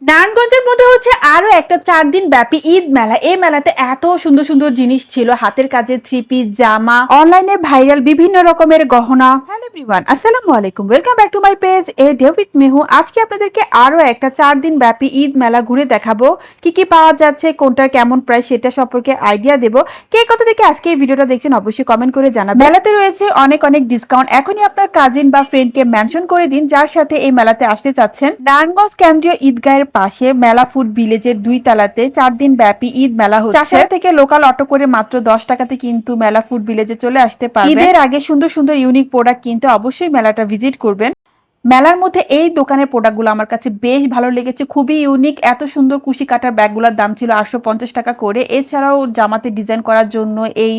নারায়ণগঞ্জের মধ্যে হচ্ছে আরো একটা 4 দিন ব্যাপী ঈদ মেলা। এই মেলাতে এত সুন্দর সুন্দর জিনিস ছিল, হাতের কাজের থ্রি পিস, জামা, অনলাইনে ভাইরাল বিভিন্ন রকমের গহনা। হ্যালো এভরিওয়ান, আসসালামু আলাইকুম, welcome back to my page a day with Mehu. আজকে আপনাদেরকে আরো একটা 4 দিন ব্যাপী ঈদ মেলা ঘুরে দেখাবো, কি কি পাওয়া যাচ্ছে, কোনটার কেমন প্রাইস সেটা সম্পর্কে আইডিয়া দেবো। কে কোথা থেকে আজকে এই ভিডিওটা দেখছেন অবশ্যই কমেন্ট করে জানাবেন। মেলাতে রয়েছে অনেক অনেক ডিসকাউন্ট। এখনই আপনার কাজিন বা ফ্রেন্ডকে মেনশন করে দিন যার সাথে এই মেলাতে আসতে চাচ্ছেন। নারায়ণগঞ্জ কেন্দ্রীয় ঈদগাহের পাশে মেলা ফুড ভিলেজের 2 তলাতে 4 দিন ব্যাপী ঈদ মেলা হচ্ছে। চাষারা থেকে লোকাল অটো করে মাত্র 10 টাকাতে কিন্তু মেলা ফুড ভিলেজে চলে আসতে পারবেন। ঈদের আগে সুন্দর সুন্দর ইউনিক প্রোডাক্ট কিনতে অবশ্যই মেলাটা ভিজিট করবেন। মেলার মধ্যে এই দোকানের প্রোডাক্টগুলো আমার কাছে বেশ ভালো লেগেছে, খুবই ইউনিক। এত সুন্দর কুশি কাটার ব্যাগগুলোর দাম ছিল 850 টাকা করে। এছাড়াও জামাতে ডিজাইন করার জন্য এই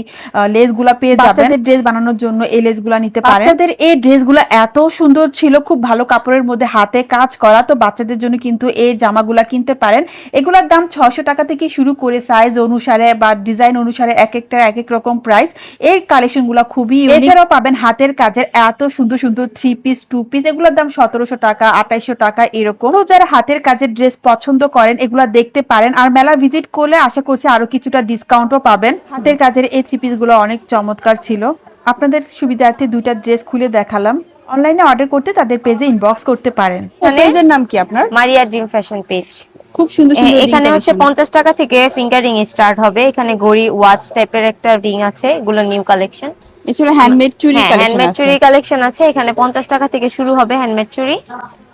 লেসগুলা পেয়ে যাবেন। বাচ্চাদের ড্রেস বানানোর জন্য এই লেসগুলা নিতে পারেন। বাচ্চাদের এই ড্রেসগুলো এত সুন্দর ছিল, খুব ভালো কাপড়ের মধ্যে হাতে কাজ করা, তো বাচ্চাদের জন্য কিন্তু এই জামাগুলা কিনতে পারেন। এগুলোর দাম 600 টাকা থেকে শুরু করে সাইজ অনুসারে বা ডিজাইন অনুসারে এক একটা এক এক রকম প্রাইস। এই কালেকশনগুলো খুবই ইউনিক। এছাড়াও পাবেন হাতের কাজের এত সুন্দর সুন্দর 3 পিস 2 পিস, এগুলোর দাম 1700 টাকা 2800 টাকা এরকম। তো যারা হাতের কাজের ড্রেস পছন্দ করেন এগুলা দেখতে পারেন, আর মেলা ভিজিট করলে আশা করছি আরো কিছুটা ডিসকাউন্টও পাবেন। হাতের কাজের এই 3 পিস গুলো অনেক চমৎকার ছিল। আপনাদের সুবিধার্থে 2টা ড্রেস খুলে দেখালাম। অনলাইনে অর্ডার করতে তাদের পেজে ইনবক্স করতে পারেন। পেজের নাম কি আপনার? মারিয়া ড্রিম ফ্যাশন পেজ। খুব সুন্দর সুন্দর এখানে হচ্ছে 50 টাকা থেকে ফিঙ্গার রিং স্টার্ট হবে। এখানে ঘড়ি ওয়াচ টাইপের একটা রিং আছে, এগুলো নিউ কালেকশন। এছাড়া হ্যান্ডমেড চুড়ি কালেকশন আছে। হ্যান্ডমেড চুড়ি কালেকশন আছে, এখানে 50 টাকা থেকে শুরু হবে হ্যান্ডমেড চুড়ি।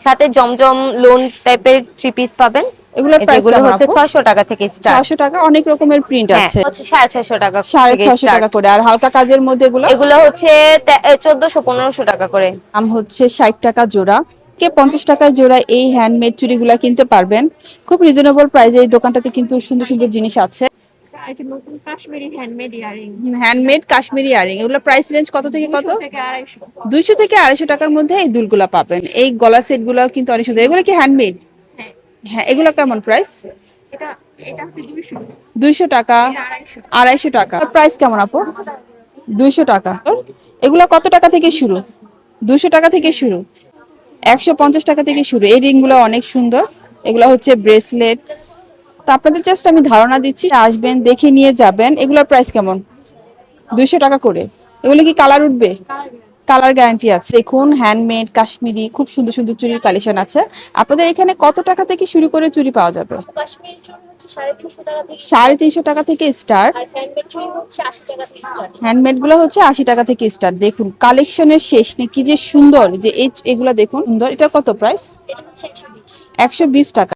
সাথে জমজম লোন টাইপের 3 পিস পাবেন। এগুলোর প্রাইস এগুলো হচ্ছে 600 টাকা থেকে স্টার্ট। 600 টাকা, অনেক রকমের প্রিন্ট আছে। হচ্ছে 650 টাকা, 650 টাকা করে। আর হালকা কাজের মধ্যে এগুলো হচ্ছে 1400-1500 টাকা করে। দাম হচ্ছে 60 টাকা জোড়া। কে 50 টাকায় জোড়া এই হ্যান্ডমেড চুড়িগুলা কিনতে পারবেন। খুব রিজনেবল প্রাইসে এই দোকানটাতে কিন্তু সুন্দর সুন্দর জিনিস আছে। এই যে নতুন Kashmiri handmade earring, handmade Kashmiri earring, এগুলো প্রাইস রেঞ্জ কত থেকে কত? 200 থেকে 250। 200 থেকে 250 টাকার মধ্যে এই দুলগুলা পাবেন। এই গলা সেটগুলো কিন্তু অনেক সুন্দর। এগুলো কি হ্যান্ডমেড? হ্যাঁ, হ্যাঁ, এগুলো কেমন প্রাইস? এটা এটা হচ্ছে 200, 200 টাকা, এটা 250। 250 টাকা। প্রাইস কেমন আপু? 200 টাকা। এগুলো কত টাকা থেকে শুরু? 200 টাকা থেকে শুরু, 150 টাকা থেকে শুরু। এই রিংগুলো অনেক সুন্দর। এগুলো হচ্ছে ব্রেসলেট। তো আপনাদের জাস্ট আমি ধারণা দিচ্ছি, আসবেন দেখে নিয়ে যাবেন। এগুলোর প্রাইস কেমন? 200 টাকা করে। এগুলো কি কালার উঠবে? কালার গ্যারান্টি আছে। দেখুন হ্যান্ডমেড কাশ্মীরি খুব সুন্দর সুন্দর চুড়ির কালেকশন আছে। আপনাদের এখানে কত টাকা থেকে শুরু করে চুড়ি পাওয়া যাবে? কাশ্মীরি চুড়ি হচ্ছে 350 টাকা থেকে, 350 টাকা থেকে স্টার্ট। আর হ্যান্ডমেড চুড়ি হচ্ছে 80 টাকা থেকে স্টার্ট। হ্যান্ডমেড গুলো হচ্ছে 80 টাকা থেকে স্টার্ট। দেখুন কালেকশনের শেষ নেই, কি যে সুন্দর। যে এগুলা দেখুন সুন্দর। এটা কত প্রাইস? এটা হচ্ছে 120। 120 টাকা।